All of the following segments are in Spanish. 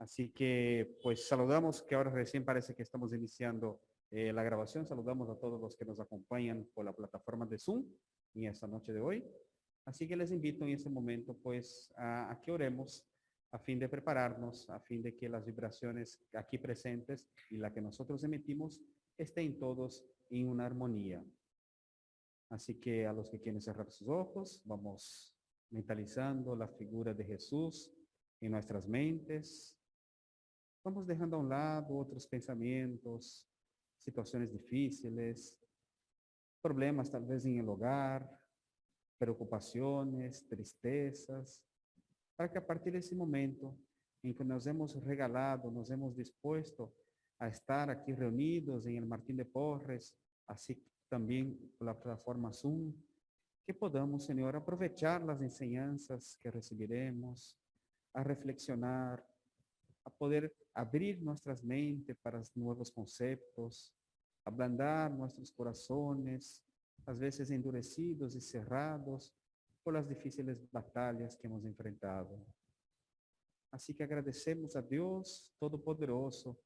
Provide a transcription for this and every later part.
Así que pues saludamos, que ahora recién parece que estamos iniciando la grabación. Saludamos a todos los que nos acompañan por la plataforma de Zoom en esta noche de hoy. Así que les invito en este momento pues a que oremos a fin de prepararnos, a fin de que las vibraciones aquí presentes y la que nosotros emitimos estén todos en una armonía. Así que a los que quieren cerrar sus ojos, vamos mentalizando la figura de Jesús en nuestras mentes. Vamos dejando a un lado otros pensamientos, situaciones difíciles, problemas tal vez en el hogar, preocupaciones, tristezas, para que a partir de ese momento en que nos hemos regalado, nos hemos dispuesto a estar aquí reunidos en el Martín de Porres, así también por la plataforma Zoom, que podamos, Señor, aprovechar las enseñanzas que recibiremos, a reflexionar, a poder abrir nuestras mentes para nuevos conceptos, ablandar nuestros corazones, a veces endurecidos y cerrados por las difíciles batallas que hemos enfrentado. Así que agradecemos a Dios Todopoderoso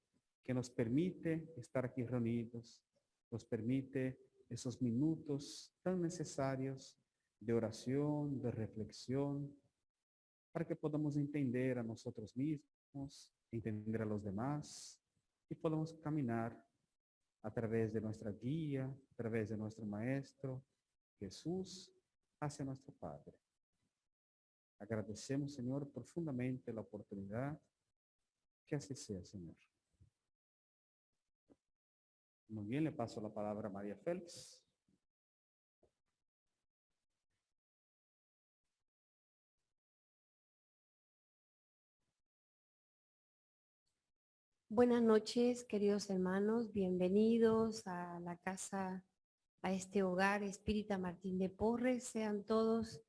que nos permite estar aquí reunidos, nos permite esos minutos tan necesarios de oración, de reflexión, para que podamos entender a nosotros mismos, entender a los demás y podamos caminar a través de nuestra guía, a través de nuestro Maestro, Jesús, hacia nuestro Padre. Agradecemos, Señor, profundamente la oportunidad. Que así sea, Señor. Muy bien, le paso la palabra a María Félix. Buenas noches, queridos hermanos. Bienvenidos a la casa, a este hogar Espírita Martín de Porres. Sean todos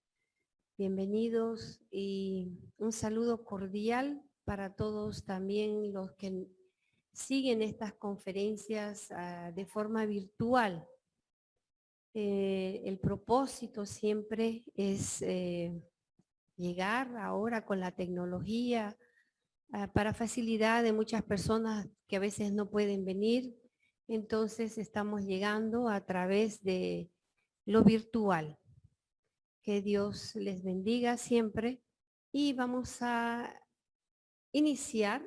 bienvenidos y un saludo cordial para todos también los que siguen estas conferencias de forma virtual. El propósito siempre es llegar ahora con la tecnología para facilidad de muchas personas que a veces no pueden venir. Entonces estamos llegando a través de lo virtual. Que Dios les bendiga siempre y vamos a iniciar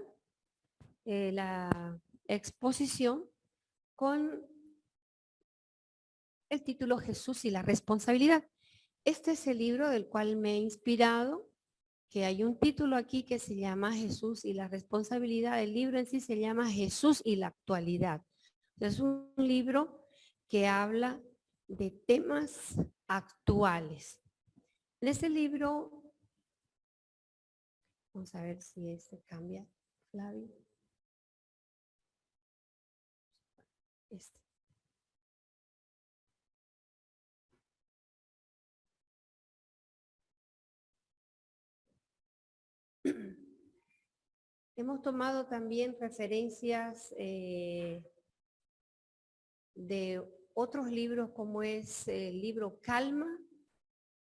la exposición con el título Jesús y la responsabilidad. Este es el libro del cual me he inspirado, que hay un título aquí que se llama Jesús y la responsabilidad. El libro en sí se llama Jesús y la actualidad. Es un libro que habla de temas actuales. En este libro, vamos a ver si este cambia, Flavio. Este. Hemos tomado también referencias de otros libros como es el libro Calma,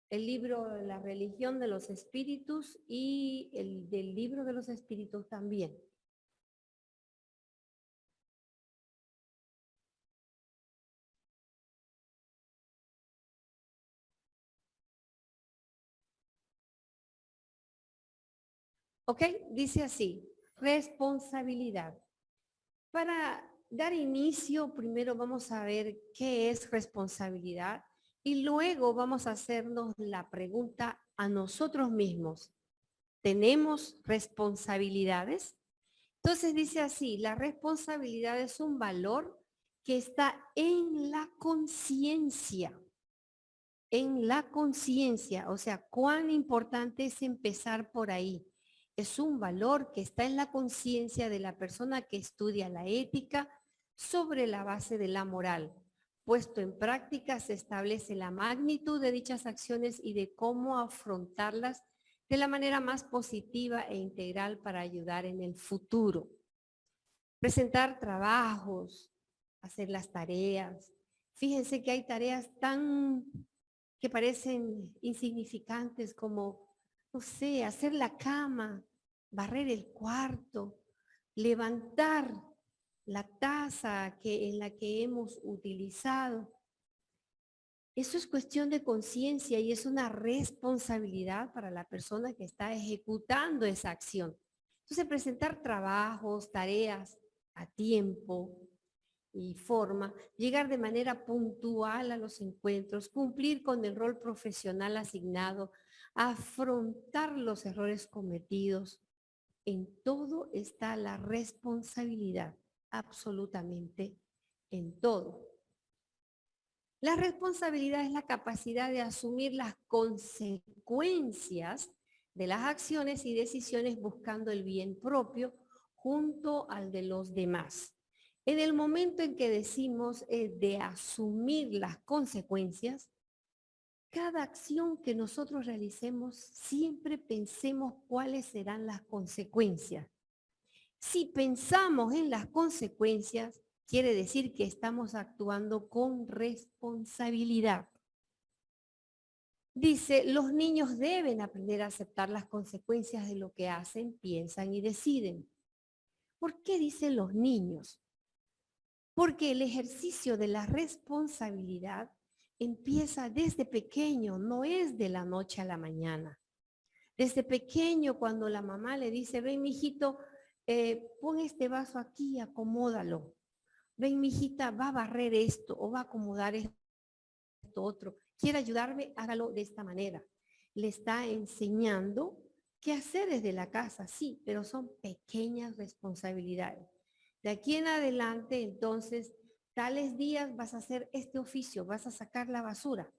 el libro La religión de los espíritus y el del libro de los espíritus también. Ok, dice así, responsabilidad. Para dar inicio, primero vamos a ver qué es responsabilidad y luego vamos a hacernos la pregunta a nosotros mismos. ¿Tenemos responsabilidades? Entonces dice así, la responsabilidad es un valor que está en la conciencia. En la conciencia, o sea, cuán importante es empezar por ahí. Es un valor que está en la conciencia de la persona que estudia la ética sobre la base de la moral. Puesto en práctica se establece la magnitud de dichas acciones y de cómo afrontarlas de la manera más positiva e integral para ayudar en el futuro. Presentar trabajos, hacer las tareas. Fíjense que hay tareas que parecen insignificantes como, no sé, hacer la cama, barrer el cuarto, levantar la taza en la que hemos utilizado. Eso es cuestión de conciencia y es una responsabilidad para la persona que está ejecutando esa acción. Entonces, presentar trabajos, tareas a tiempo y forma, llegar de manera puntual a los encuentros, cumplir con el rol profesional asignado, afrontar los errores cometidos. En todo está la responsabilidad, absolutamente en todo. La responsabilidad es la capacidad de asumir las consecuencias de las acciones y decisiones buscando el bien propio junto al de los demás. En el momento en que decimos de asumir las consecuencias, cada acción que nosotros realicemos, siempre pensemos cuáles serán las consecuencias. Si pensamos en las consecuencias, quiere decir que estamos actuando con responsabilidad. Dice, los niños deben aprender a aceptar las consecuencias de lo que hacen, piensan y deciden. ¿Por qué dicen los niños? Porque el ejercicio de la responsabilidad empieza desde pequeño, no es de la noche a la mañana. Desde pequeño, cuando la mamá le dice, ven, mijito, pon este vaso aquí, acomódalo. Ven, mijita, va a barrer esto o va a acomodar esto otro. ¿Quiere ayudarme? Hágalo de esta manera. Le está enseñando qué hacer desde la casa, sí, pero son pequeñas responsabilidades. De aquí en adelante, entonces, tales días vas a hacer este oficio, vas a sacar la basura.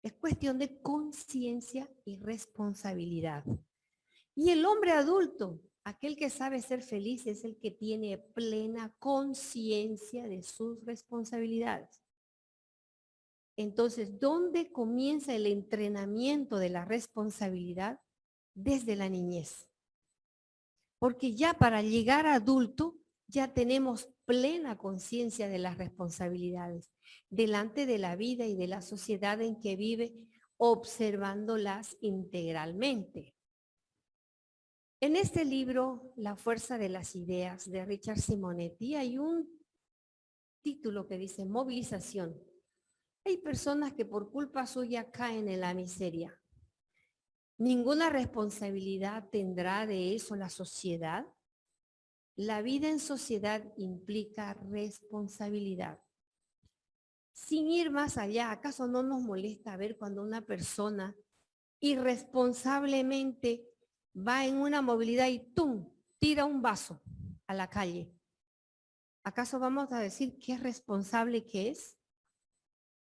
Es cuestión de conciencia y responsabilidad. Y el hombre adulto, aquel que sabe ser feliz, es el que tiene plena conciencia de sus responsabilidades. Entonces, ¿dónde comienza el entrenamiento de la responsabilidad? Desde la niñez. Porque ya para llegar a adulto, ya tenemos plena conciencia de las responsabilidades delante de la vida y de la sociedad en que vive, observándolas integralmente. En este libro, La fuerza de las ideas, de Richard Simonetti, hay un título que dice movilización. Hay personas que por culpa suya caen en la miseria. ¿Ninguna responsabilidad tendrá de eso la sociedad? La vida en sociedad implica responsabilidad. Sin ir más allá, ¿acaso no nos molesta ver cuando una persona irresponsablemente va en una movilidad y ¡tum! Tira un vaso a la calle? ¿Acaso vamos a decir qué responsable que es?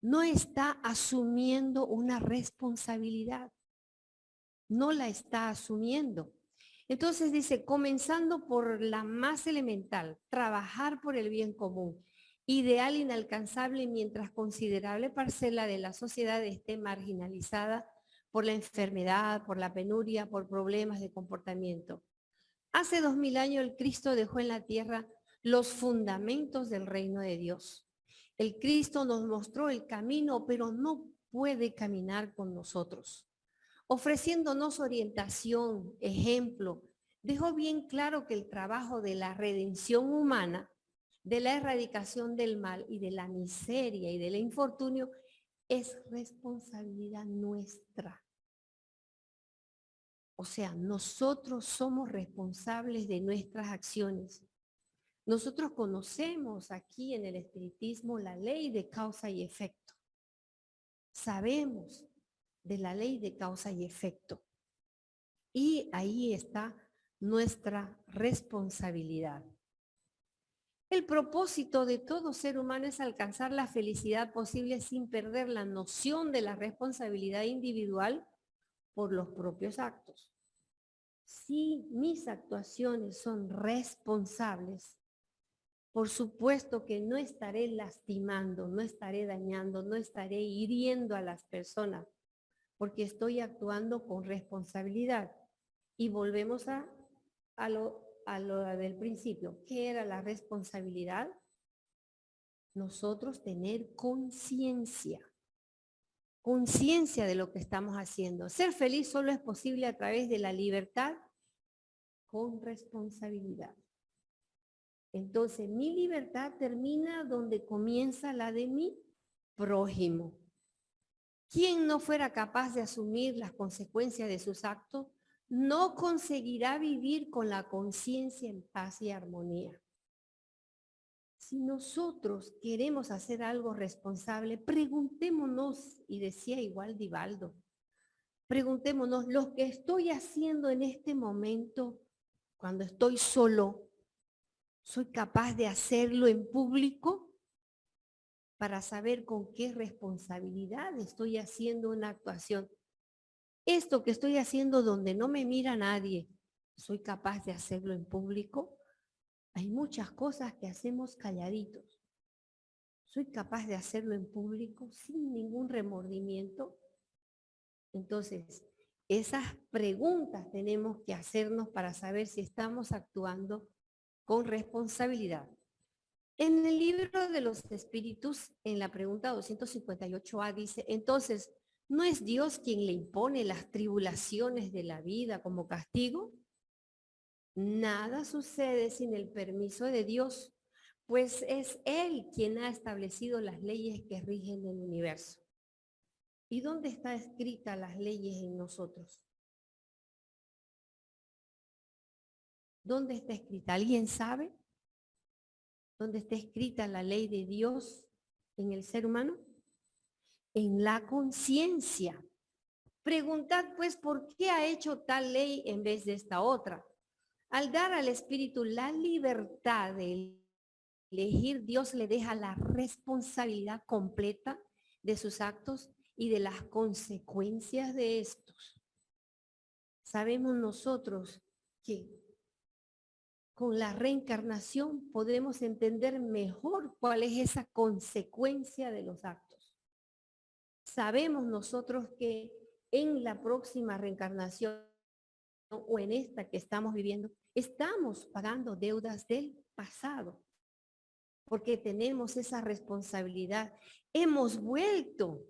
No está asumiendo una responsabilidad. No la está asumiendo. Entonces dice, comenzando por la más elemental, trabajar por el bien común, ideal inalcanzable mientras considerable parcela de la sociedad esté marginalizada por la enfermedad, por la penuria, por problemas de comportamiento. Hace 2000 años el Cristo dejó en la tierra los fundamentos del reino de Dios. El Cristo nos mostró el camino, pero no puede caminar con nosotros. Ofreciéndonos orientación, ejemplo, dejó bien claro que el trabajo de la redención humana, de la erradicación del mal y de la miseria y del infortunio es responsabilidad nuestra. O sea, nosotros somos responsables de nuestras acciones. Nosotros conocemos aquí en el espiritismo la ley de causa y efecto. Sabemos de la ley de causa y efecto. Y ahí está nuestra responsabilidad. El propósito de todo ser humano es alcanzar la felicidad posible sin perder la noción de la responsabilidad individual por los propios actos. Si mis actuaciones son responsables, por supuesto que no estaré lastimando, no estaré dañando, no estaré hiriendo a las personas, porque estoy actuando con responsabilidad. Y volvemos a lo del principio. ¿Qué era la responsabilidad? Nosotros tener conciencia de lo que estamos haciendo. Ser feliz solo es posible a través de la libertad con responsabilidad. Entonces, mi libertad termina donde comienza la de mi prójimo. Quien no fuera capaz de asumir las consecuencias de sus actos, no conseguirá vivir con la conciencia en paz y armonía. Si nosotros queremos hacer algo responsable, preguntémonos, y decía igual Divaldo, preguntémonos, ¿lo que estoy haciendo en este momento, cuando estoy solo, soy capaz de hacerlo en público? Para saber con qué responsabilidad estoy haciendo una actuación. Esto que estoy haciendo donde no me mira nadie, ¿soy capaz de hacerlo en público? Hay muchas cosas que hacemos calladitos. ¿Soy capaz de hacerlo en público sin ningún remordimiento? Entonces, esas preguntas tenemos que hacernos para saber si estamos actuando con responsabilidad. En el libro de los espíritus, en la pregunta 258A dice, entonces, ¿no es Dios quien le impone las tribulaciones de la vida como castigo? Nada sucede sin el permiso de Dios, pues es Él quien ha establecido las leyes que rigen el universo. ¿Y dónde está escrita las leyes en nosotros? ¿Dónde está escrita? ¿Alguien sabe? ¿Dónde está escrita la ley de Dios en el ser humano? En la conciencia. Preguntad pues por qué ha hecho tal ley en vez de esta otra. Al dar al espíritu la libertad de elegir, Dios le deja la responsabilidad completa de sus actos y de las consecuencias de estos. Sabemos nosotros que con la reencarnación podemos entender mejor cuál es esa consecuencia de los actos. Sabemos nosotros que en la próxima reencarnación o en esta que estamos viviendo, estamos pagando deudas del pasado, porque tenemos esa responsabilidad. Hemos vuelto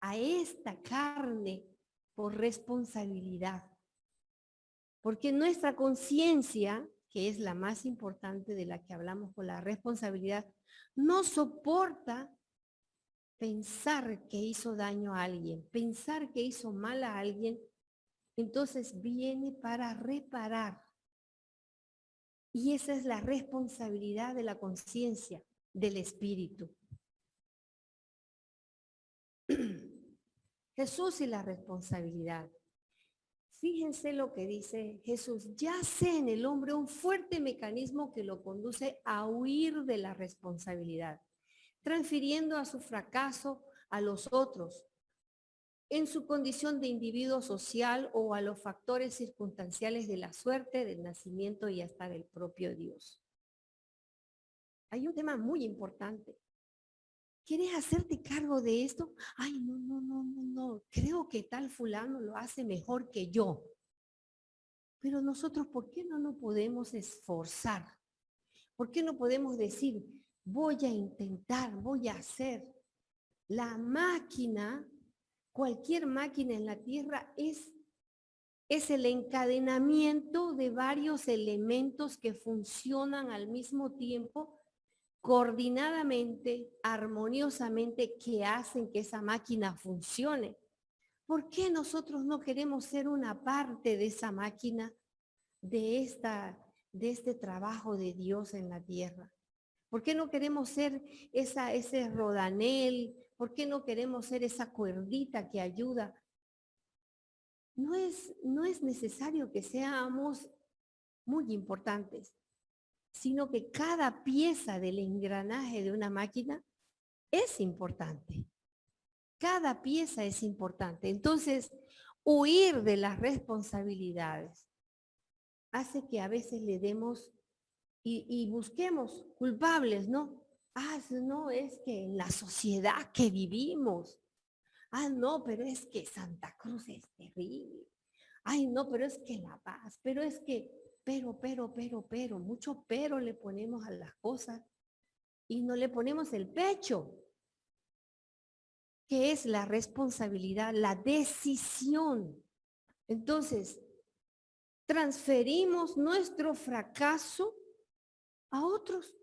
a esta carne por responsabilidad, porque nuestra conciencia, que es la más importante de la que hablamos con la responsabilidad, no soporta pensar que hizo daño a alguien, pensar que hizo mal a alguien. Entonces viene para reparar. Y esa es la responsabilidad de la conciencia, del espíritu. Jesús y la responsabilidad. Fíjense lo que dice Jesús. Yace en el hombre un fuerte mecanismo que lo conduce a huir de la responsabilidad, transfiriendo a su fracaso a los otros, en su condición de individuo social o a los factores circunstanciales de la suerte, del nacimiento y hasta del propio Dios. Hay un tema muy importante. ¿Quieres hacerte cargo de esto? Ay, no. Creo que tal fulano lo hace mejor que yo. Pero nosotros, ¿por qué no nos podemos esforzar? ¿Por qué no podemos decir, voy a intentar, voy a hacer? La máquina, cualquier máquina en la tierra es el encadenamiento de varios elementos que funcionan al mismo tiempo, coordinadamente, armoniosamente, que hacen que esa máquina funcione. ¿Por qué nosotros no queremos ser una parte de esa máquina, de este trabajo de Dios en la tierra? ¿Por qué no queremos ser ese rodanel? ¿Por qué no queremos ser esa cuerdita que ayuda? No es necesario que seamos muy importantes, sino que cada pieza del engranaje de una máquina es importante. Cada pieza es importante. Entonces, huir de las responsabilidades hace que a veces le demos y busquemos culpables, ¿no? No, es que en la sociedad que vivimos. No, pero es que Santa Cruz es terrible. Ay, no, pero es que La Paz, pero es que, pero, mucho pero le ponemos a las cosas y no le ponemos el pecho, que es la responsabilidad, la decisión. Entonces, transferimos nuestro fracaso a otros.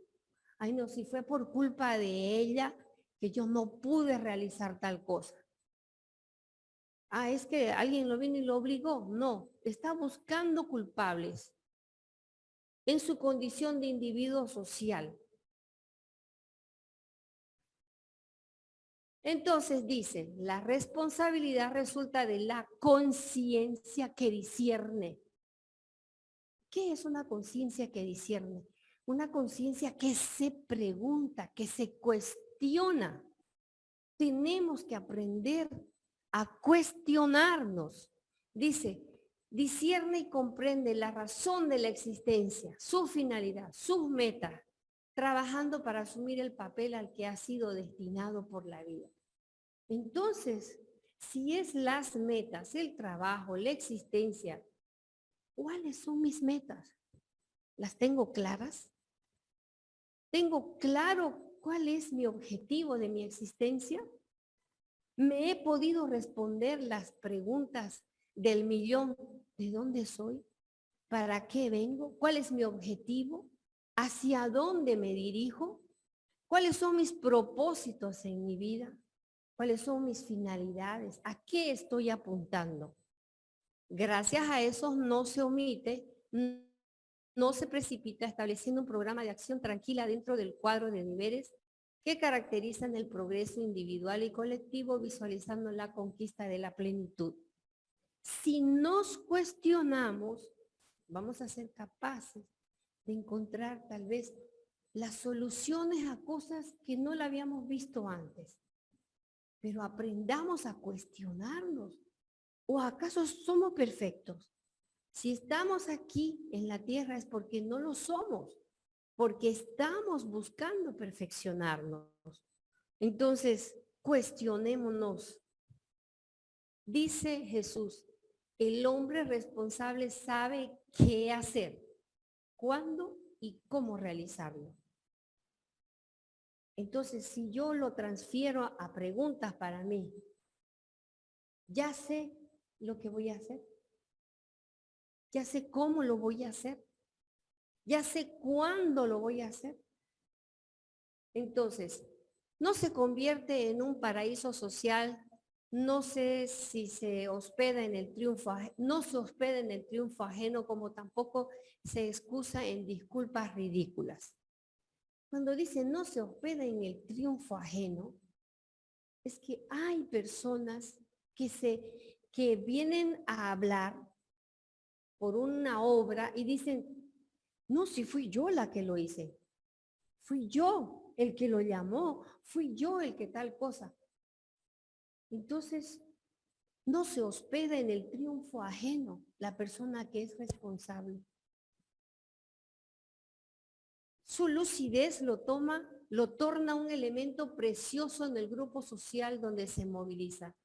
Ay, no, si fue por culpa de ella que yo no pude realizar tal cosa. Ah, es que alguien lo vino y lo obligó. No, está buscando culpables en su condición de individuo social. Entonces dice, la responsabilidad resulta de la conciencia que discierne. ¿Qué es una conciencia que discierne? Una conciencia que se pregunta, que se cuestiona. Tenemos que aprender a cuestionarnos. Dice, discierne y comprende la razón de la existencia, su finalidad, sus metas, trabajando para asumir el papel al que ha sido destinado por la vida. Entonces, si es las metas, el trabajo, la existencia, ¿cuáles son mis metas? ¿Las tengo claras? ¿Tengo claro cuál es mi objetivo de mi existencia? ¿Me he podido responder las preguntas del millón? ¿De dónde soy? ¿Para qué vengo? ¿Cuál es mi objetivo? ¿Hacia dónde me dirijo? ¿Cuáles son mis propósitos en mi vida? ¿Cuáles son mis finalidades? ¿A qué estoy apuntando? Gracias a eso no se omite, no se precipita estableciendo un programa de acción tranquila dentro del cuadro de niveles que caracterizan el progreso individual y colectivo, visualizando la conquista de la plenitud. Si nos cuestionamos, vamos a ser capaces de encontrar tal vez las soluciones a cosas que no la habíamos visto antes. Pero aprendamos a cuestionarnos. ¿O acaso somos perfectos? Si estamos aquí en la tierra es porque no lo somos, porque estamos buscando perfeccionarnos. Entonces, cuestionémonos. Dice Jesús, el hombre responsable sabe qué hacer, cuándo y cómo realizarlo. Entonces, si yo lo transfiero a preguntas para mí, ya sé lo que voy a hacer. Ya sé cómo lo voy a hacer. Ya sé cuándo lo voy a hacer. Entonces, no se convierte en un paraíso social. No sé si se hospeda en el triunfo, no se hospeda en el triunfo ajeno, como tampoco se excusa en disculpas ridículas. Cuando dice no se hospeda en el triunfo ajeno, es que hay personas que vienen a hablar por una obra y dicen, no, si fui yo la que lo hice, fui yo el que lo llamó, fui yo el que tal cosa. Entonces, no se hospeda en el triunfo ajeno la persona que es responsable. Su lucidez lo torna un elemento precioso en el grupo social donde se moviliza.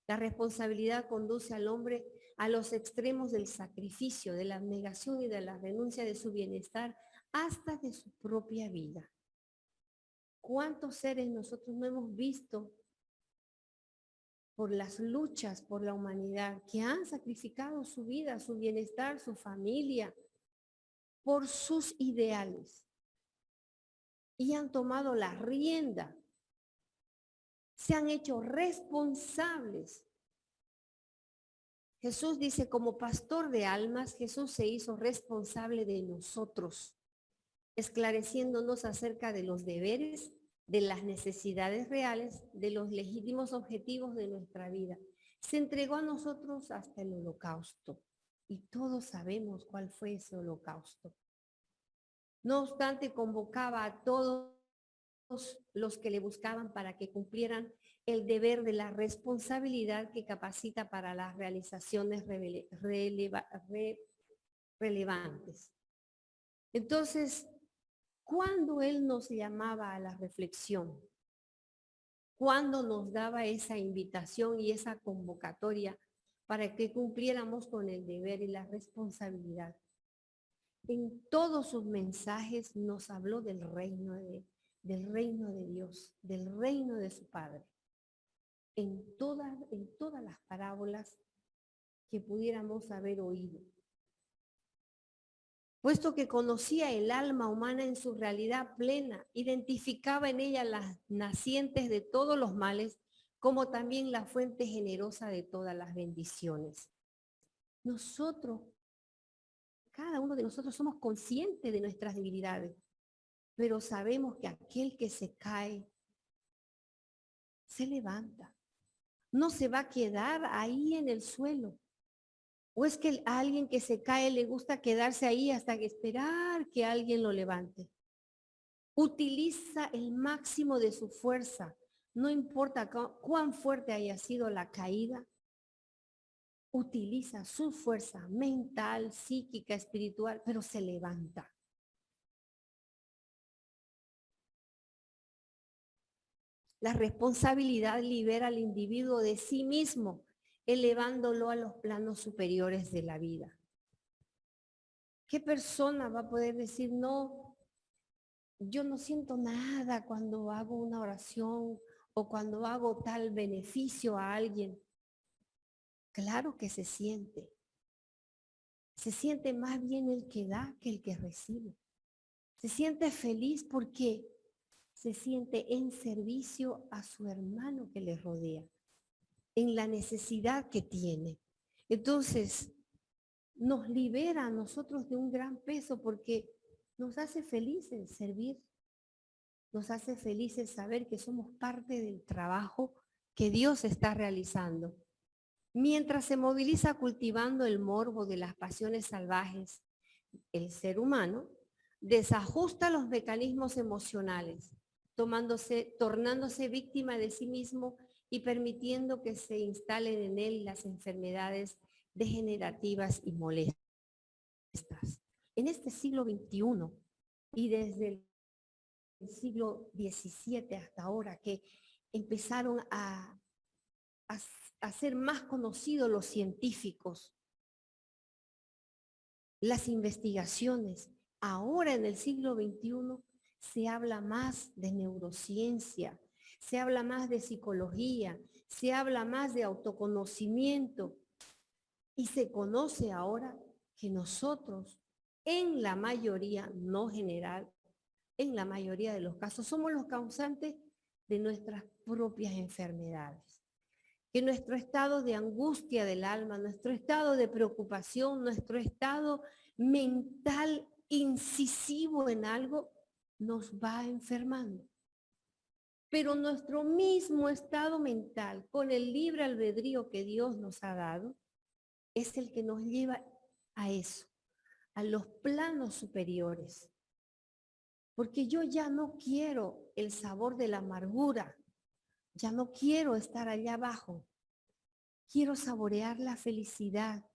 La responsabilidad conduce al hombre a los extremos del sacrificio, de la abnegación y de la renuncia de su bienestar hasta de su propia vida. ¿Cuántos seres nosotros no hemos visto por las luchas por la humanidad que han sacrificado su vida, su bienestar, su familia, por sus ideales y han tomado la rienda, se han hecho responsables? Jesús dice, como pastor de almas, Jesús se hizo responsable de nosotros, esclareciéndonos acerca de los deberes, de las necesidades reales, de los legítimos objetivos de nuestra vida. Se entregó a nosotros hasta el holocausto y todos sabemos cuál fue ese holocausto. No obstante, convocaba a todos los que le buscaban para que cumplieran el deber de la responsabilidad que capacita para las realizaciones relevantes. Entonces, ¿cuándo Él nos llamaba a la reflexión? ¿Cuándo nos daba esa invitación y esa convocatoria para que cumpliéramos con el deber y la responsabilidad? En todos sus mensajes nos habló del reino de Dios, del reino de su Padre. En todas las parábolas que pudiéramos haber oído. puesto que conocía el alma humana en su realidad plena, identificaba en ella las nacientes de todos los males, como también la fuente generosa de todas las bendiciones. Nosotros, cada uno de nosotros somos conscientes de nuestras debilidades, pero sabemos que aquel que se cae, se levanta. No se va a quedar ahí en el suelo. ¿O es que a alguien que se cae le gusta quedarse ahí hasta que esperar que alguien lo levante? Utiliza el máximo de su fuerza. No importa cuán fuerte haya sido la caída, utiliza su fuerza mental, psíquica, espiritual, pero se levanta. La responsabilidad libera al individuo de sí mismo, elevándolo a los planos superiores de la vida. ¿Qué persona va a poder decir, no, yo no siento nada cuando hago una oración o cuando hago tal beneficio a alguien? Claro que se siente. Se siente más bien el que da que el que recibe. Se siente feliz porque se siente en servicio a su hermano que le rodea, en la necesidad que tiene. Entonces, nos libera a nosotros de un gran peso porque nos hace felices servir. Nos hace felices saber que somos parte del trabajo que Dios está realizando. Mientras se moviliza cultivando el morbo de las pasiones salvajes, el ser humano desajusta los mecanismos emocionales, tornándose víctima de sí mismo y permitiendo que se instalen en él las enfermedades degenerativas y molestas. En este siglo XXI y desde el siglo XVII hasta ahora, que empezaron a ser más conocidos los científicos, las investigaciones. Ahora en el siglo XXI se habla más de neurociencia, se habla más de psicología, se habla más de autoconocimiento y se conoce ahora que nosotros, en la mayoría, no general, en la mayoría de los casos, somos los causantes de nuestras propias enfermedades. Que nuestro estado de angustia del alma, nuestro estado de preocupación, nuestro estado mental incisivo en algo, nos va enfermando. Pero nuestro mismo estado mental, con el libre albedrío que Dios nos ha dado, es el que nos lleva a eso, a los planos superiores. Porque yo ya no quiero el sabor de la amargura, ya no quiero estar allá abajo. Quiero saborear la felicidad.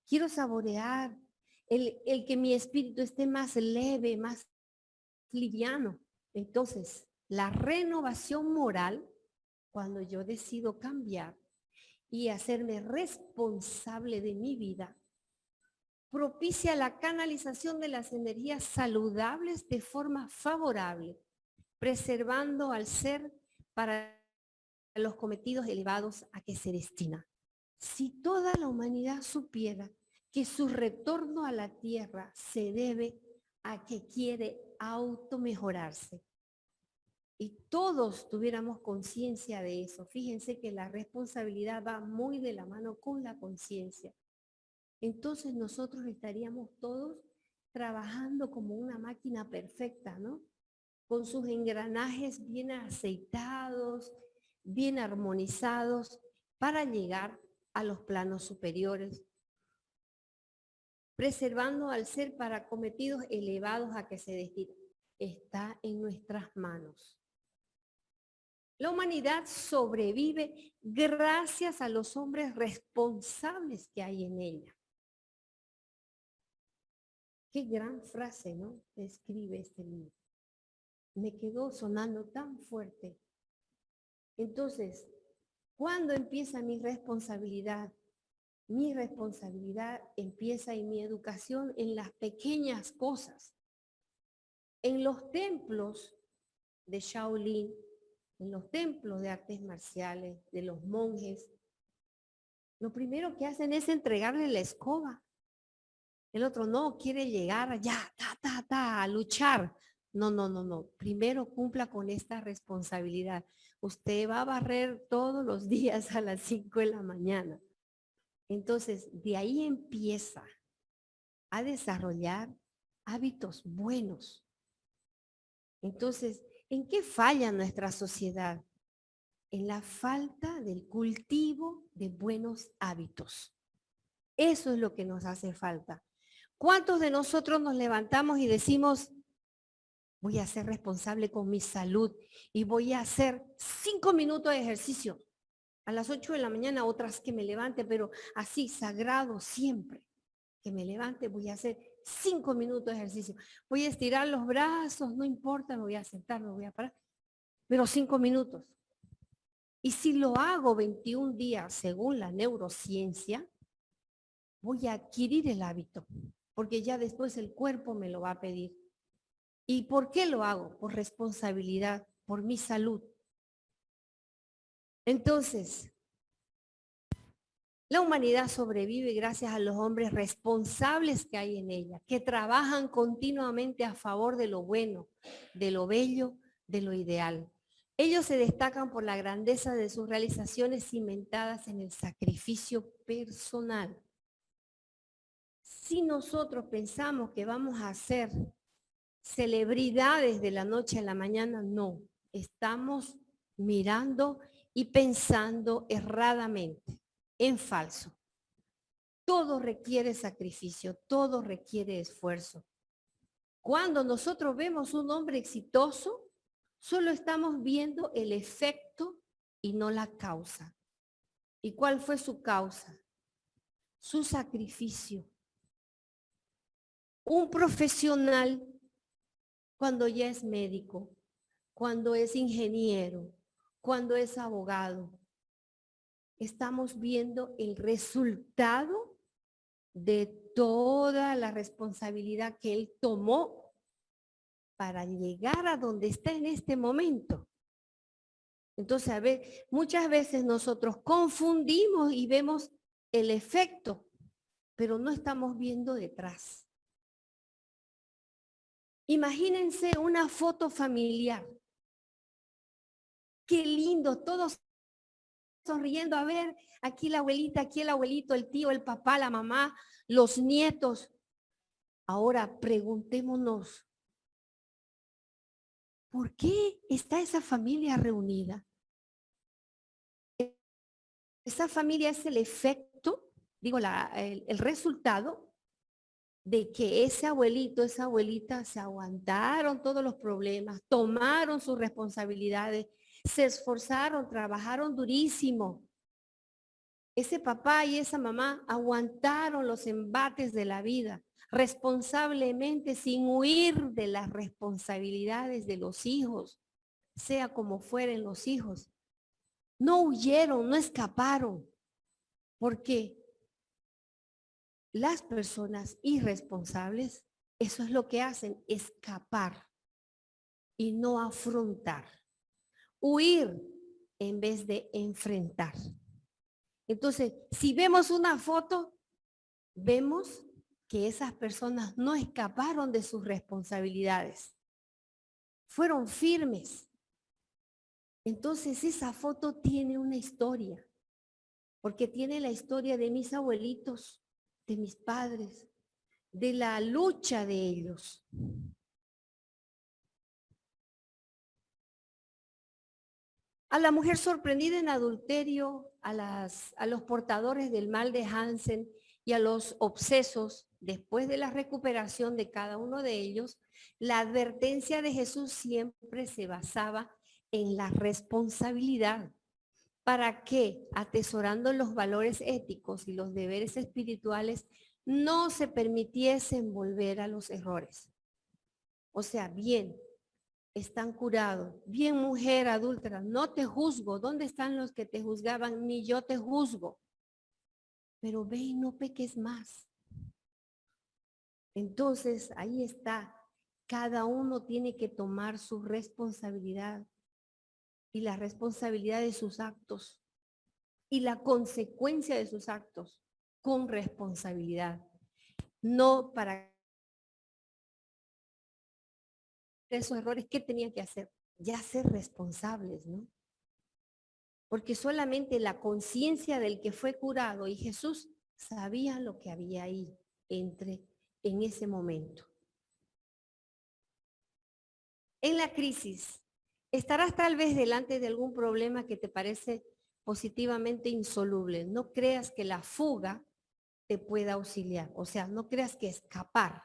Quiero saborear el que mi espíritu esté más leve, más liviano. Entonces, la renovación moral, cuando yo decido cambiar y hacerme responsable de mi vida, propicia la canalización de las energías saludables de forma favorable, preservando al ser para los cometidos elevados a que se destina. Si toda la humanidad supiera que su retorno a la tierra se debe a que quiere automejorarse y todos tuviéramos conciencia de eso, fíjense que la responsabilidad va muy de la mano con la conciencia. Entonces nosotros estaríamos todos trabajando como una máquina perfecta, ¿no? Con sus engranajes bien aceitados, bien armonizados, para llegar a los planos superiores, preservando al ser para cometidos elevados a que se destina. Está en nuestras manos. La humanidad sobrevive gracias a los hombres responsables que hay en ella. Qué gran frase, ¿no? Escribe este libro. Me quedó sonando tan fuerte. Entonces, ¿cuándo empieza mi responsabilidad? Mi responsabilidad empieza en mi educación en las pequeñas cosas. En los templos de Shaolin, en los templos de artes marciales, de los monjes, lo primero que hacen es entregarle la escoba. El otro no quiere llegar ya, a luchar. No, no, no, no. Primero cumpla con esta responsabilidad. Usted va a barrer todos los días a las 5 de la mañana. Entonces, de ahí empieza a desarrollar hábitos buenos. Entonces, ¿en qué falla nuestra sociedad? En la falta del cultivo de buenos hábitos. Eso es lo que nos hace falta. ¿Cuántos de nosotros nos levantamos y decimos, voy a ser responsable con mi salud y voy a hacer 5 minutos de ejercicio? A las 8 de la mañana, otras que me levante, pero así, sagrado siempre. Que me levante, voy a hacer 5 minutos de ejercicio. Voy a estirar los brazos, no importa, me voy a sentar, me voy a parar, pero 5 minutos. Y si lo hago 21 días según la neurociencia, voy a adquirir el hábito, porque ya después el cuerpo me lo va a pedir. ¿Y por qué lo hago? Por responsabilidad, por mi salud. Entonces, la humanidad sobrevive gracias a los hombres responsables que hay en ella, que trabajan continuamente a favor de lo bueno, de lo bello, de lo ideal. Ellos se destacan por la grandeza de sus realizaciones cimentadas en el sacrificio personal. Si nosotros pensamos que vamos a ser celebridades de la noche a la mañana, no. Estamos mirando y pensando erradamente, en falso. Todo requiere sacrificio, todo requiere esfuerzo. Cuando nosotros vemos un hombre exitoso, solo estamos viendo el efecto y no la causa. ¿Y cuál fue su causa? Su sacrificio. Un profesional, cuando ya es médico, cuando es ingeniero, cuando es abogado, estamos viendo el resultado de toda la responsabilidad que él tomó para llegar a donde está en este momento. Entonces, a ver, muchas veces nosotros confundimos y vemos el efecto, pero no estamos viendo detrás. Imagínense una foto familiar. Qué lindo, todos sonriendo. A ver, aquí la abuelita, aquí el abuelito, el tío, el papá, la mamá, los nietos. Ahora preguntémonos, ¿por qué está esa familia reunida? Esa familia es el efecto, digo, el resultado de que ese abuelito, esa abuelita se aguantaron todos los problemas, tomaron sus responsabilidades, se esforzaron, trabajaron durísimo. Ese papá y esa mamá aguantaron los embates de la vida responsablemente, sin huir de las responsabilidades de los hijos, sea como fueren los hijos. No huyeron, no escaparon, porque las personas irresponsables, eso es lo que hacen, escapar y no afrontar, huir en vez de enfrentar. Entonces, si vemos una foto, vemos que esas personas no escaparon de sus responsabilidades, fueron firmes. Entonces, esa foto tiene una historia, porque tiene la historia de mis abuelitos, de mis padres, de la lucha de ellos. A la mujer sorprendida en adulterio, a los portadores del mal de Hansen y a los obsesos, después de la recuperación de cada uno de ellos, la advertencia de Jesús siempre se basaba en la responsabilidad, para que, atesorando los valores éticos y los deberes espirituales, no se permitiesen volver a los errores. O sea, bien, están curados. Bien, mujer adúltera, no te juzgo. ¿Dónde están los que te juzgaban? Ni yo te juzgo. Pero ve y no peques más. Entonces, ahí está. Cada uno tiene que tomar su responsabilidad y la responsabilidad de sus actos y la consecuencia de sus actos con responsabilidad. no para esos errores. ¿Qué tenía que hacer? Ya ser responsables, ¿no? Porque solamente la conciencia del que fue curado y Jesús sabía lo que había ahí en ese momento. En la crisis, estarás tal vez delante de algún problema que te parece positivamente insoluble. No creas que la fuga te pueda auxiliar, o sea, no creas que escapar.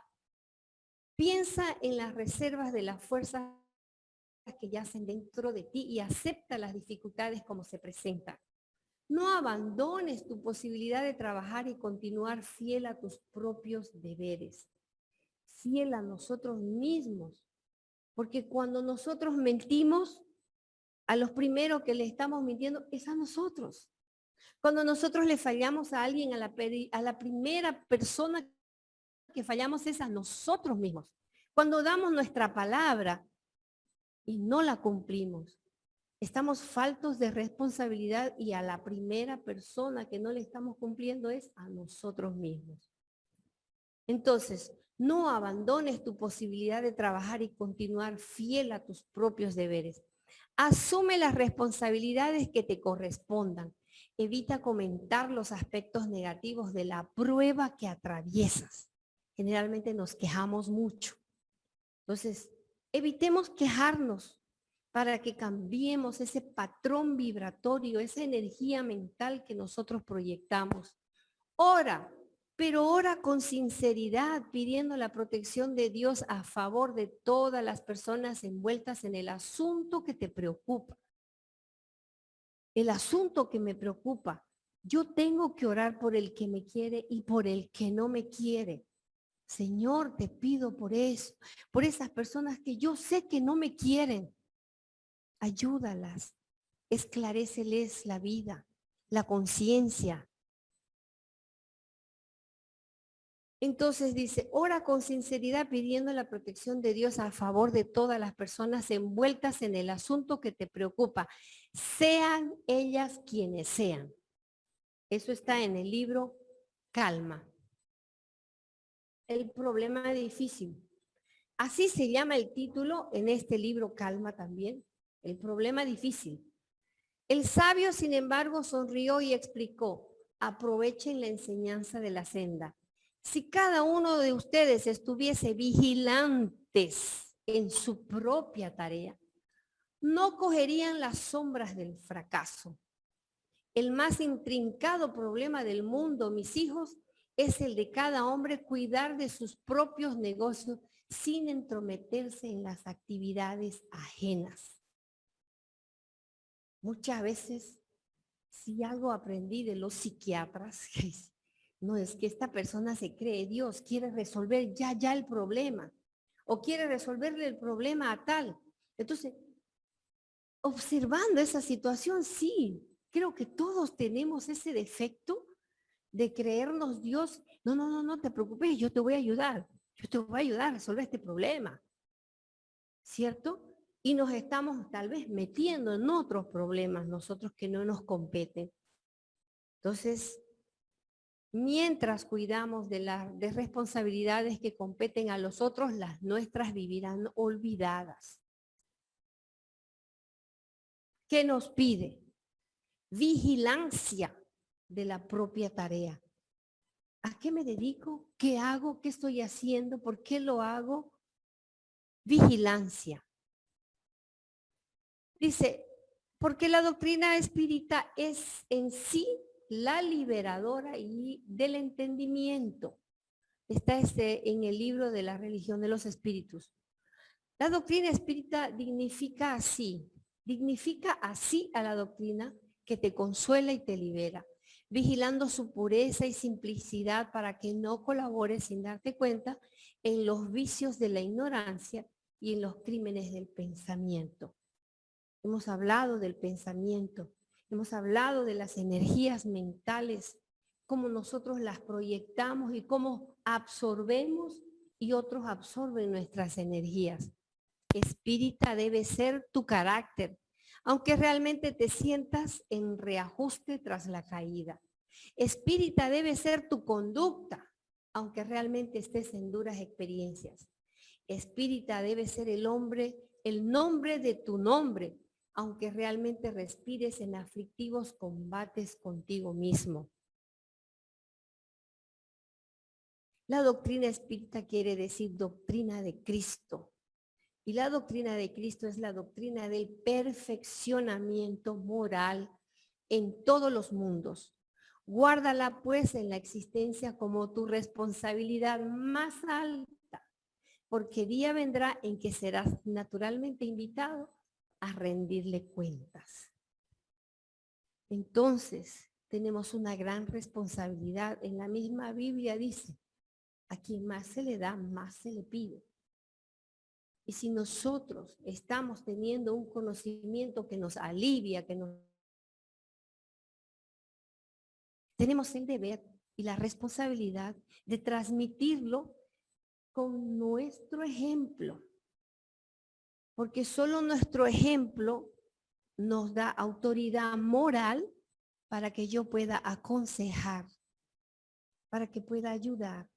Piensa en las reservas de las fuerzas que yacen dentro de ti y acepta las dificultades como se presentan. No abandones tu posibilidad de trabajar y continuar fiel a tus propios deberes, fiel a nosotros mismos, porque cuando nosotros mentimos, a los primeros que le estamos mintiendo es a nosotros. Cuando nosotros le fallamos a alguien, a la primera persona que fallamos es a nosotros mismos. Cuando damos nuestra palabra y no la cumplimos, estamos faltos de responsabilidad y a la primera persona que no le estamos cumpliendo es a nosotros mismos. Entonces, no abandones tu posibilidad de trabajar y continuar fiel a tus propios deberes. Asume las responsabilidades que te correspondan. Evita comentar los aspectos negativos de la prueba que atraviesas. Generalmente nos quejamos mucho. Entonces, evitemos quejarnos para que cambiemos ese patrón vibratorio, esa energía mental que nosotros proyectamos. Ora, pero ora con sinceridad, pidiendo la protección de Dios a favor de todas las personas envueltas en el asunto que te preocupa. El asunto que me preocupa. Yo tengo que orar por el que me quiere y por el que no me quiere. Señor, te pido por eso, por esas personas que yo sé que no me quieren. Ayúdalas, esclaréceles la vida, la conciencia. Entonces dice, ora con sinceridad pidiendo la protección de Dios a favor de todas las personas envueltas en el asunto que te preocupa, sean ellas quienes sean. Eso está en el libro Calma. El problema difícil. Así se llama el título en este libro Calma también. El problema difícil. El sabio, sin embargo, sonrió y explicó, aprovechen la enseñanza de la senda. Si cada uno de ustedes estuviese vigilantes en su propia tarea, no cogerían las sombras del fracaso. El más intrincado problema del mundo, mis hijos, es el de cada hombre cuidar de sus propios negocios sin entrometerse en las actividades ajenas. Muchas veces, si algo aprendí de los psiquiatras, no es que esta persona se cree Dios, quiere resolver ya el problema, o quiere resolverle el problema a tal. Entonces, observando esa situación, sí, creo que todos tenemos ese defecto de creernos Dios. No te preocupes, yo te voy a ayudar. Yo te voy a ayudar a resolver este problema. ¿Cierto? Y nos estamos tal vez metiendo en otros problemas nosotros que no nos competen. Entonces, mientras cuidamos de las responsabilidades que competen a los otros, las nuestras vivirán olvidadas. ¿Qué nos pide? Vigilancia de la propia tarea. ¿A qué me dedico? ¿Qué hago? ¿Qué estoy haciendo? ¿Por qué lo hago? Vigilancia. Dice, porque la doctrina espírita es en sí la liberadora y del entendimiento. Está en el libro de la religión de los espíritus. La doctrina espírita dignifica así a la doctrina que te consuela y te libera, vigilando su pureza y simplicidad para que no colabores sin darte cuenta en los vicios de la ignorancia y en los crímenes del pensamiento. Hemos hablado del pensamiento, hemos hablado de las energías mentales, cómo nosotros las proyectamos y cómo absorbemos y otros absorben nuestras energías. Espírita debe ser tu carácter, aunque realmente te sientas en reajuste tras la caída. Espírita debe ser tu conducta, aunque realmente estés en duras experiencias. Espírita debe ser el nombre de tu nombre, aunque realmente respires en aflictivos combates contigo mismo. La doctrina espírita quiere decir doctrina de Cristo. Y la doctrina de Cristo es la doctrina del perfeccionamiento moral en todos los mundos. Guárdala pues en la existencia como tu responsabilidad más alta, porque día vendrá en que serás naturalmente invitado a rendirle cuentas. Entonces, tenemos una gran responsabilidad. En la misma Biblia dice, a quien más se le da, más se le pide. Y si nosotros estamos teniendo un conocimiento que nos alivia, tenemos el deber y la responsabilidad de transmitirlo con nuestro ejemplo. Porque solo nuestro ejemplo nos da autoridad moral para que yo pueda aconsejar, para que pueda ayudar.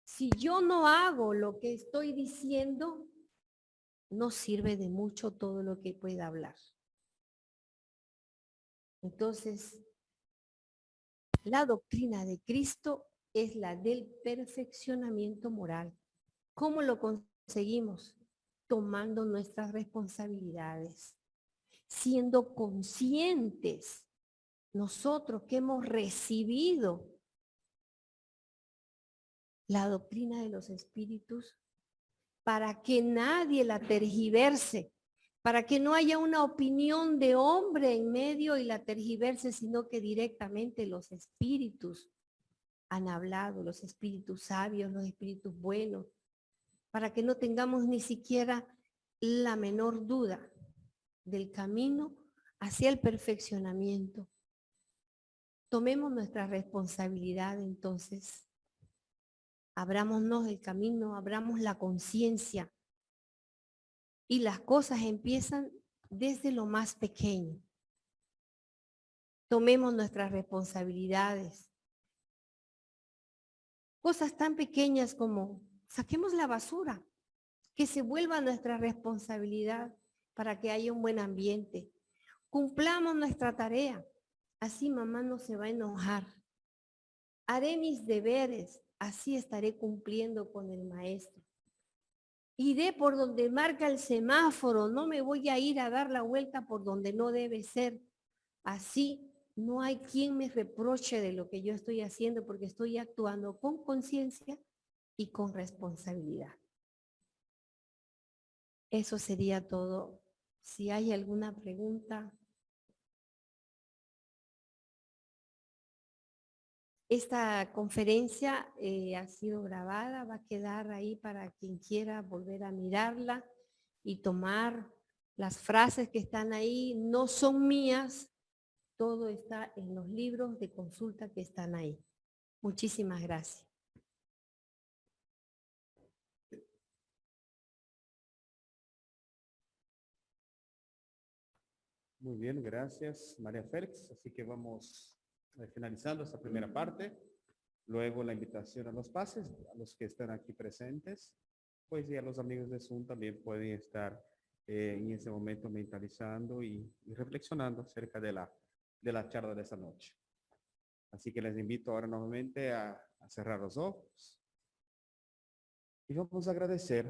Si yo no hago lo que estoy diciendo, no sirve de mucho todo lo que pueda hablar. Entonces, la doctrina de Cristo es la del perfeccionamiento moral. ¿Cómo lo conseguimos? Tomando nuestras responsabilidades, siendo conscientes nosotros que hemos recibido la doctrina de los espíritus para que nadie la tergiverse, para que no haya una opinión de hombre en medio y la tergiverse, sino que directamente los espíritus han hablado, los espíritus sabios, los espíritus buenos, para que no tengamos ni siquiera la menor duda del camino hacia el perfeccionamiento. Tomemos nuestra responsabilidad entonces. Abrámonos el camino, abramos la conciencia. Y las cosas empiezan desde lo más pequeño. Tomemos nuestras responsabilidades. Cosas tan pequeñas como saquemos la basura, que se vuelva nuestra responsabilidad para que haya un buen ambiente. Cumplamos nuestra tarea, así mamá no se va a enojar. Haré mis deberes, así estaré cumpliendo con el maestro. Iré por donde marca el semáforo, no me voy a ir a dar la vuelta por donde no debe ser. Así no hay quien me reproche de lo que yo estoy haciendo porque estoy actuando con conciencia y con responsabilidad. Eso sería todo. Si hay alguna pregunta. Esta conferencia ha sido grabada, va a quedar ahí para quien quiera volver a mirarla y tomar las frases que están ahí. No son mías, todo está en los libros de consulta que están ahí. Muchísimas gracias. Muy bien, gracias María Félix. Así que vamos finalizando esta primera parte. Luego la invitación a los pases, a los que están aquí presentes, pues y a los amigos de Zoom también pueden estar en ese momento mentalizando y reflexionando acerca de la charla de esta noche. Así que les invito ahora nuevamente a cerrar los ojos y vamos a agradecer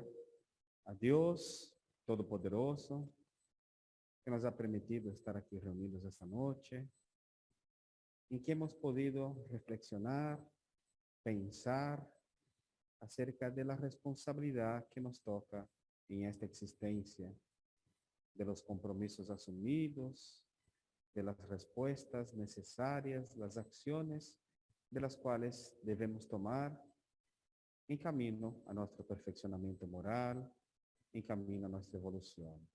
a Dios Todopoderoso que nos ha permitido estar aquí reunidos esta noche, en que hemos podido reflexionar, pensar acerca de la responsabilidad que nos toca en esta existencia, de los compromisos asumidos, de las respuestas necesarias, las acciones de las cuales debemos tomar en camino a nuestro perfeccionamiento moral, en camino a nuestra evolución.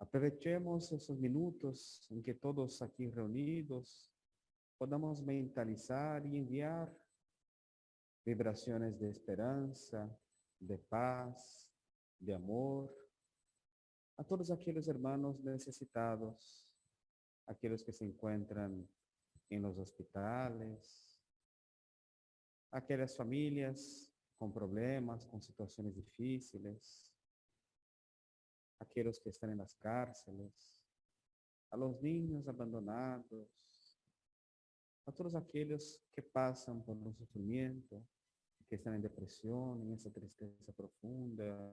Aprovechemos esos minutos en que todos aquí reunidos podamos mentalizar y enviar vibraciones de esperanza, de paz, de amor a todos aquellos hermanos necesitados, aquellos que se encuentran en los hospitales, aquellas familias con problemas, con situaciones difíciles, aquellos que están en las cárceles, a los niños abandonados, a todos aquellos que pasan por un sufrimiento, que están en depresión, en esa tristeza profunda,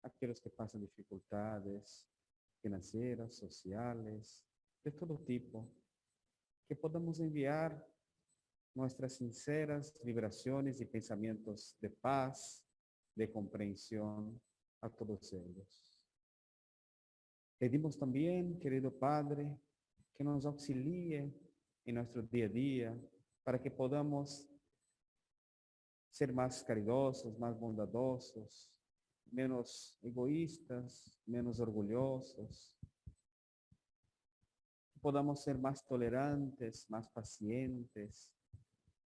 aquellos que pasan dificultades financieras, sociales, de todo tipo, que podamos enviar nuestras sinceras vibraciones y pensamientos de paz, de comprensión a todos ellos. Pedimos también, querido Padre, que nos auxilie en nuestro día a día para que podamos ser más caridosos, más bondadosos, menos egoístas, menos orgullosos. Que podamos ser más tolerantes, más pacientes,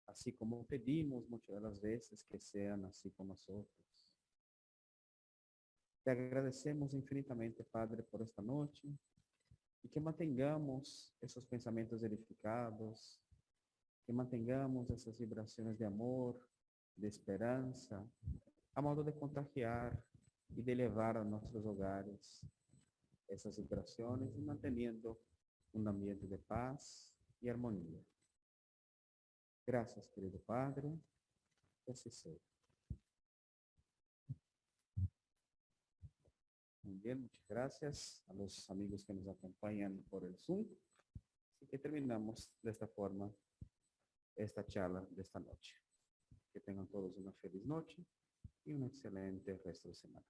así como pedimos muchas de las veces que sean así con nosotros. Te agradecemos infinitamente, Padre, por esta noche y que mantengamos esos pensamientos edificados, que mantengamos esas vibraciones de amor, de esperanza, a modo de contagiar y de elevar a nuestros hogares esas vibraciones y manteniendo un ambiente de paz y armonía. Gracias, querido Padre, que así sea. Muy bien, muchas gracias a los amigos que nos acompañan por el Zoom. Así que terminamos de esta forma esta charla de esta noche. Que tengan todos una feliz noche y un excelente resto de semana.